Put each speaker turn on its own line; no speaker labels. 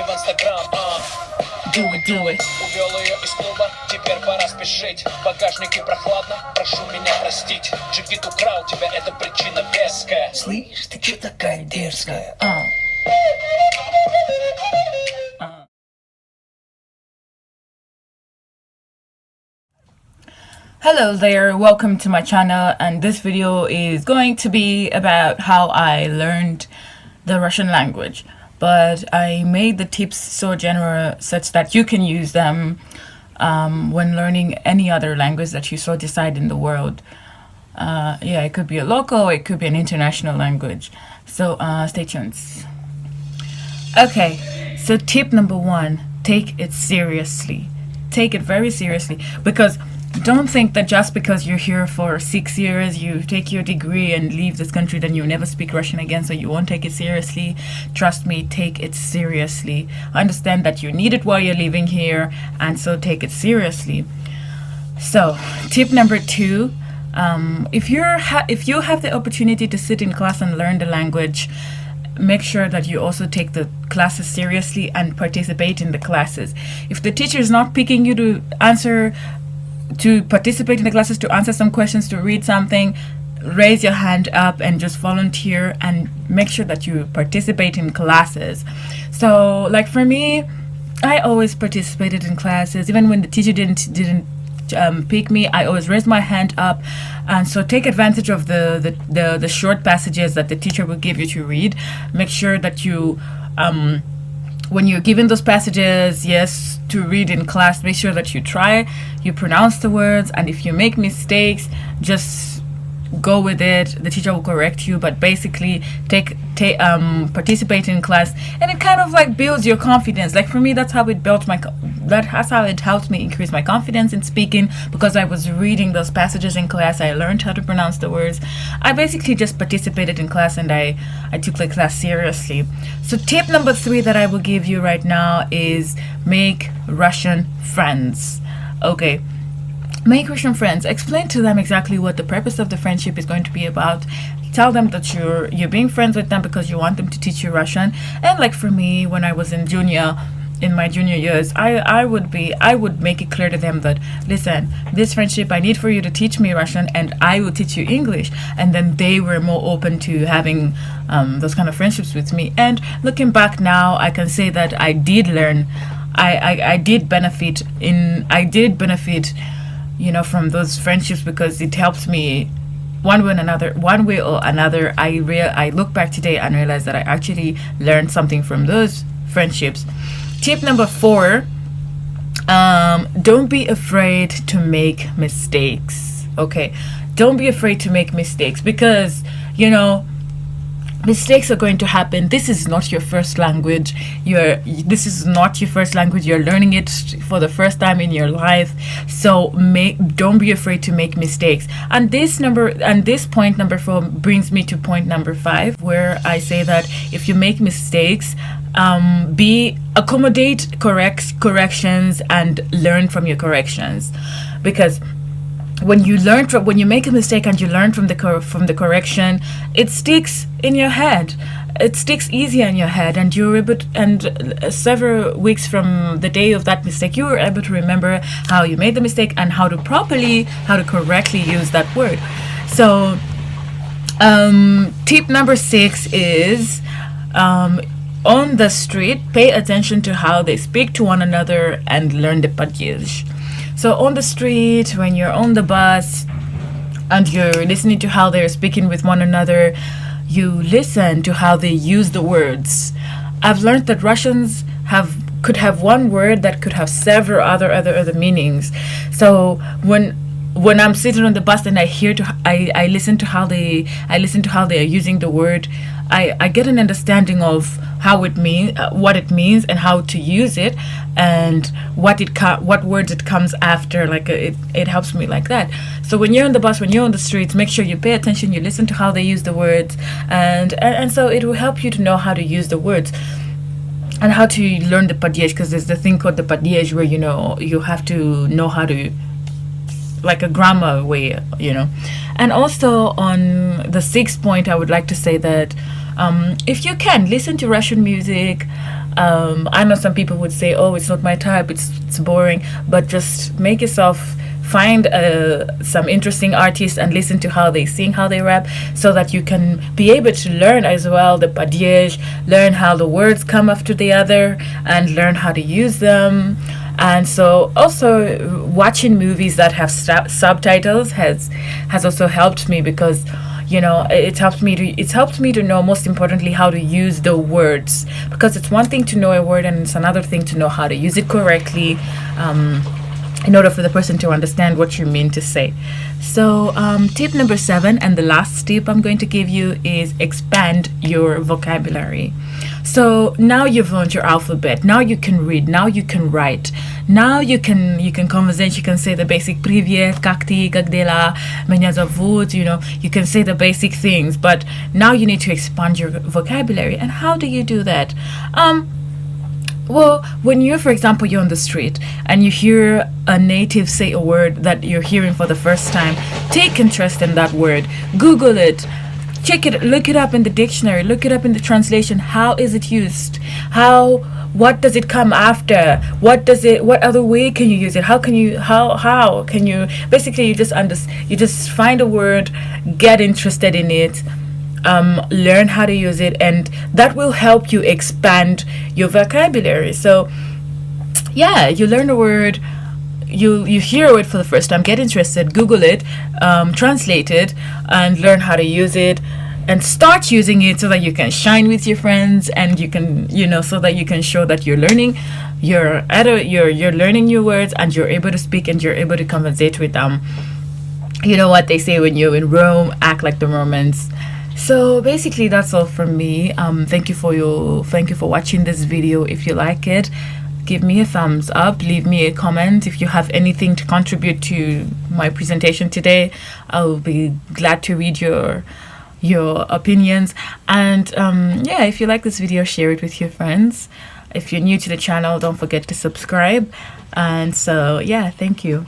селфи в Инстаграм.
Do it, do it.
Увел ее из клуба, теперь пора спешить. В багажнике прохладно, прошу меня простить. Джигит украл тебя, это причина веская.
Слышь, ты чё такая дерзкая? Hello there, welcome to my channel, and this video is going to be about how I learned the Russian language, but I made the tips so general such that you can use them when learning any other language that you so decide in the world. Yeah, it could be a local, it could be an international language, so stay tuned. Okay, so tip number one, take it seriously. Take it very seriously, because don't think that just because you're here for 6 years, you take your degree and leave this country, then you never speak Russian again, so you won't take it seriously. Trust me, take it seriously. Understand that you need it while you're living here, and so take it seriously. So, tip number two, if you have the opportunity to sit in class and learn the language, make sure that you also take the classes seriously and participate in the classes. If the teacher is not picking you to participate in the classes, to answer some questions, to read something, raise your hand up and just volunteer and make sure that you participate in classes. So like for me, I always participated in classes. Even when the teacher didn't pick me, I always raised my hand up. And so take advantage of the short passages that the teacher will give you to read. Make sure that you when you're given those passages, yes, to read in class, make sure that you pronounce the words, and if you make mistakes, just go with it. The teacher will correct you, but basically participate in class, and it kind of like builds your confidence. Like for me, that's how it helped me increase my confidence in speaking, because I was reading those passages in class. I learned how to pronounce the words. I basically just participated in class, and I took the class seriously. So tip number three that I will give you right now is make Russian friends. Okay, make Russian friends. Explain to them exactly what the purpose of the friendship is going to be about. Tell them that you're being friends with them because you want them to teach you Russian. And like for me, when I was in my junior years, I would make it clear to them that, listen, this friendship, I need for you to teach me Russian and I will teach you English. And then they were more open to having those kind of friendships with me. And looking back now, I can say that I did learn. I did benefit, from those friendships, because it helped me one way or another. I look back today and realize that I actually learned something from those friendships. Tip number four, don't be afraid to make mistakes. Okay, don't be afraid to make mistakes, because mistakes are going to happen. This is not your first language. This is not your first language. You're learning it for the first time in your life. So don't be afraid to make mistakes. And this point number four brings me to point number five, where I say that if you make mistakes, accommodate corrections and learn from your corrections, because when you make a mistake and you learn from the correction, it sticks in your head. It sticks easier in your head, and several weeks from the day of that mistake, you were able to remember how you made the mistake and how to correctly use that word. So, tip number six is, on the street, pay attention to how they speak to one another and learn the padyezh. So on the street, when you're on the bus and you're listening to how they're speaking with one another, you listen to how they use the words. I've learned that Russians could have one word that could have several other meanings. So when I'm sitting on the bus and I listen to how they are using the word, I get an understanding of what it means and how to use it, and what words it comes after. Like it helps me like that. So when you're on the bus, when you're on the streets, make sure you pay attention, you listen to how they use the words, and so it will help you to know how to use the words and how to learn the padyezh, because there's the thing called the padyezh where you have to know how to, like a grammar way, And also on the sixth point, I would like to say that if you can listen to Russian music, I know some people would say, oh, it's not my type, it's boring, but just make yourself find some interesting artists and listen to how they sing, how they rap, so that you can be able to learn as well the padiège, learn how the words come after the other, and learn how to use them. And so also watching movies that have subtitles has also helped me, because it's helped me to know, most importantly, how to use the words, because it's one thing to know a word and it's another thing to know how to use it correctly, in order for the person to understand what you mean to say. So tip number 7, and the last tip I'm going to give you, is expand your vocabulary. So now you've learned your alphabet, now you can read, now you can write, now you can conversate, you can say the basic привет, как ты, как дела, меня зовут, you can say the basic things, but now you need to expand your vocabulary. And how do you do that? Well, when you're on the street and you hear a native say a word that you're hearing for the first time, take interest in that word. Google it. Check it, look it up in the dictionary, look it up in the translation. How is it used? What does it come after? What other way can you use it? How can you basically you just find a word, get interested in it, learn how to use it, and that will help you expand your vocabulary. So yeah, you learn a word, you hear it for the first time, get interested, Google it, translate it, and learn how to use it, and start using it so that you can shine with your friends, and you can so that you can show that you're learning, you're learning new words, and you're able to speak, and you're able to conversate with them. You know what they say, when you're in Rome, act like the Romans. So basically that's all from me. Thank you for watching this video. If you like it, give me a thumbs up, leave me a comment. If you have anything to contribute to my presentation today, I'll be glad to read your opinions. And yeah, if you like this video, share it with your friends. If you're new to the channel, don't forget to subscribe. And so yeah, thank you.